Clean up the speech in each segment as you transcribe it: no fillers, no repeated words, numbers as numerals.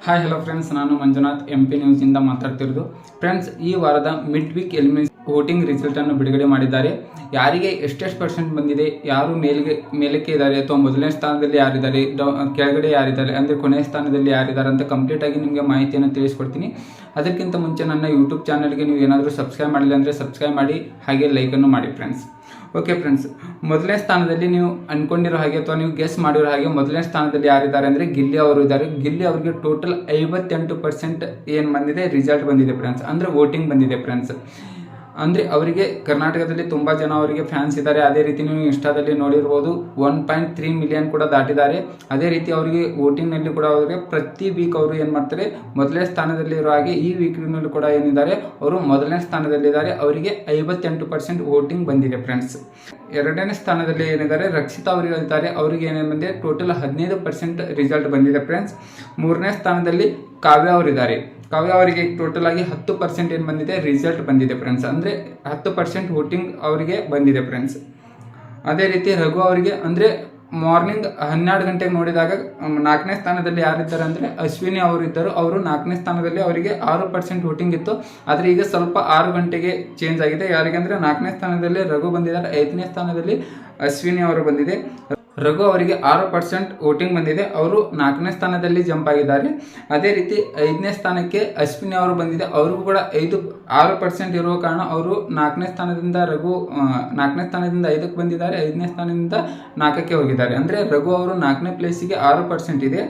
Hi hello friends, ನಾನು Manjunath MP ನ್ಯೂಸಿಂದ ಮಾತಾಡ್ತಿರೋದು. Friends, ಈ ವಾರದ ಮಿಡ್ ವೀಕ್ ಎಲಿಮಿನೇಷನ್ ವೋಟಿಂಗ್ ರಿಸಲ್ಟನ್ನು ಬಿಡುಗಡೆ ಮಾಡಿದ್ದಾರೆ. ಯಾರಿಗೆ ಎಷ್ಟೆಷ್ಟು ಪರ್ಸೆಂಟ್ ಬಂದಿದೆ, ಯಾರು ಮೇಲಕ್ಕೆ ಇದ್ದಾರೆ ಅಥವಾ ಮೊದಲನೇ ಸ್ಥಾನದಲ್ಲಿ ಯಾರಿದ್ದಾರೆ, ಕೆಳಗಡೆ ಯಾರಿದ್ದಾರೆ ಅಂದರೆ ಕೊನೆಯ ಸ್ಥಾನದಲ್ಲಿ ಯಾರಿದ್ದಾರೆ ಅಂತ ಕಂಪ್ಲೀಟಾಗಿ ನಿಮಗೆ ಮಾಹಿತಿಯನ್ನು ತಿಳಿಸ್ಕೊಡ್ತೀನಿ. ಅದಕ್ಕಿಂತ ಮುಂಚೆ ನನ್ನ ಯೂಟ್ಯೂಬ್ ಚಾನಲ್ಗೆ ನೀವು ಏನಾದರೂ ಸಬ್ಸ್ಕ್ರೈಬ್ ಮಾಡಿಲ್ಲ ಅಂದರೆ ಸಬ್ಸ್ಕ್ರೈಬ್ ಮಾಡಿ, ಹಾಗೆ ಲೈಕನ್ನು ಮಾಡಿ ಫ್ರೆಂಡ್ಸ್. ಓಕೆ ಫ್ರೆಂಡ್ಸ್, ಮೊದಲನೇ ಸ್ಥಾನದಲ್ಲಿ ನೀವು ಅಂದ್ಕೊಂಡಿರೋ ಹಾಗೆ ಅಥವಾ ನೀವು ಗೆಸ್ ಮಾಡಿರೋ ಹಾಗೆ ಮೊದಲನೇ ಸ್ಥಾನದಲ್ಲಿ ಯಾರಿದ್ದಾರೆ ಅಂದರೆ ಗಿಲ್ಲಿ ಅವರು ಇದ್ದಾರೆ. ಗಿಲ್ಲಿ ಅವರಿಗೆ ಟೋಟಲ್ 58% ಏನು ಬಂದಿದೆ, ರಿಸಲ್ಟ್ ಬಂದಿದೆ ಫ್ರೆಂಡ್ಸ್, ಅಂದರೆ ವೋಟಿಂಗ್ ಬಂದಿದೆ ಫ್ರೆಂಡ್ಸ್. ಅಂದರೆ ಅವರಿಗೆ ಕರ್ನಾಟಕದಲ್ಲಿ ತುಂಬ ಜನ ಅವರಿಗೆ ಫ್ಯಾನ್ಸ್ ಇದ್ದಾರೆ. ಅದೇ ರೀತಿ ನೀವು ಇನ್ಸ್ಟಾದಲ್ಲಿ ನೋಡಿರ್ಬೋದು 1.3 ಮಿಲಿಯನ್ ಕೂಡ ದಾಟಿದ್ದಾರೆ. ಅದೇ ರೀತಿ ಅವರಿಗೆ ವೋಟಿಂಗ್ನಲ್ಲಿ ಕೂಡ ಅವರಿಗೆ ಪ್ರತಿ ವೀಕ್ ಅವರು ಏನು ಮಾಡ್ತಾರೆ, ಮೊದಲನೇ ಸ್ಥಾನದಲ್ಲಿರೋ ಹಾಗೆ ಈ ವೀಕ್ನಲ್ಲಿ ಕೂಡ ಏನಿದ್ದಾರೆ ಅವರು ಮೊದಲನೇ ಸ್ಥಾನದಲ್ಲಿದ್ದಾರೆ. ಅವರಿಗೆ 58% ವೋಟಿಂಗ್ ಬಂದಿದೆ ಫ್ರೆಂಡ್ಸ್. ಎರಡನೇ ಸ್ಥಾನದಲ್ಲಿ ಏನಿದ್ದಾರೆ ರಕ್ಷಿತಾ ಅವರಿಗೆ ಇದ್ದಾರೆ. ಅವರಿಗೆ ಏನೇನು ಬಂದಿದೆ, ಟೋಟಲ್ 15% ರಿಸಲ್ಟ್ ಬಂದಿದೆ ಫ್ರೆಂಡ್ಸ್. ಮೂರನೇ ಸ್ಥಾನದಲ್ಲಿ ಕಾವ್ಯ ಅವರಿದ್ದಾರೆ. ಕಾವ್ಯ ಅವರಿಗೆ ಟೋಟಲ್ ಆಗಿ 10% ಏನು ಬಂದಿದೆ, ರಿಸಲ್ಟ್ ಬಂದಿದೆ ಫ್ರೆಂಡ್ಸ್. ಅಂದರೆ 10% ವೋಟಿಂಗ್ ಅವರಿಗೆ ಬಂದಿದೆ ಫ್ರೆಂಡ್ಸ್. ಅದೇ ರೀತಿ ರಘು ಅವರಿಗೆ ಅಂದರೆ ಮಾರ್ನಿಂಗ್ 12 ಗಂಟೆಗೆ ನೋಡಿದಾಗ 4ನೇ ಸ್ಥಾನದಲ್ಲಿ ಯಾರಿದ್ದಾರೆ ಅಂದರೆ ಅಶ್ವಿನಿ ಅವರು ಇದ್ದರು. ಅವರು 4ನೇ ಸ್ಥಾನದಲ್ಲಿ ಅವರಿಗೆ 6% ವೋಟಿಂಗ್ ಇತ್ತು. ಆದರೆ ಈಗ ಸ್ವಲ್ಪ 6 ಗಂಟೆಗೆ ಚೇಂಜ್ ಆಗಿದೆ. ಯಾರಿಗೆ ಅಂದರೆ 4ನೇ ಸ್ಥಾನದಲ್ಲಿ ರಘು ಬಂದಿದ್ದಾರೆ, 5ನೇ ಸ್ಥಾನದಲ್ಲಿ ಅಶ್ವಿನಿ ಅವರು ಬಂದಿದೆ. ರಘು ಅವರಿಗೆ 6% ವೋಟಿಂಗ್ ಬಂದಿದೆ. ಅವರು 4ನೇ ಸ್ಥಾನದಲ್ಲಿ ಜಂಪ್ ಆಗಿದ್ದಾರೆ. ಅದೇ ರೀತಿ 5ನೇ ಸ್ಥಾನಕ್ಕೆ ಅಶ್ವಿನಿ ಅವರು ಬಂದಿದೆ. ಅವ್ರಿಗೂ ಕೂಡ 6% ಇರುವ ಕಾರಣ ಅವರು 4ನೇ ಸ್ಥಾನದಿಂದ 5ಕ್ಕೆ ಬಂದಿದ್ದಾರೆ. 5ನೇ ಸ್ಥಾನದಿಂದ 4ಕ್ಕೆ ಹೋಗಿದ್ದಾರೆ. ಅಂದರೆ ರಘು ಅವರು 4ನೇ ಪ್ಲೇಸಿಗೆ 6% ಇದೆ.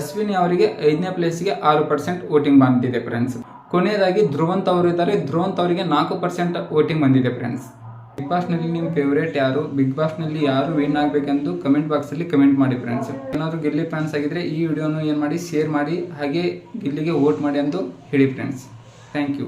ಅಶ್ವಿನಿ ಅವರಿಗೆ 5ನೇ ಪ್ಲೇಸಿಗೆ 6% ವೋಟಿಂಗ್ ಬಂದಿದೆ ಫ್ರೆಂಡ್ಸ್. ಕೊನೆಯದಾಗಿ ಧ್ರುವಂತ್ ಅವರು ಇದ್ದಾರೆ. ಧ್ರುವಂತ್ ಅವರಿಗೆ 4% ವೋಟಿಂಗ್ ಬಂದಿದೆ ಫ್ರೆಂಡ್ಸ್. ಬಿಗ್ ಬಾಸ್ನಲ್ಲಿ ನಿಮ್ಮ ಫೇವ್ರೇಟ್ ಯಾರು, ಬಿಗ್ ಬಾಸ್ನಲ್ಲಿ ಯಾರು ವಿನ್ ಆಗಬೇಕೆಂದು ಕಮೆಂಟ್ ಬಾಕ್ಸಲ್ಲಿ ಕಮೆಂಟ್ ಮಾಡಿ ಫ್ರೆಂಡ್ಸ್. ಏನಾದರೂ ಗಿಲ್ಲಿ ಫ್ಯಾನ್ಸ್ ಆಗಿದ್ದರೆ ಈ ವಿಡಿಯೋನು ಏನು ಮಾಡಿ, ಶೇರ್ ಮಾಡಿ, ಹಾಗೆ ಗಿಲ್ಲಿಗೆ ವೋಟ್ ಮಾಡಿ ಎಂದು ಹೇಳಿ ಫ್ರೆಂಡ್ಸ್. Thank you.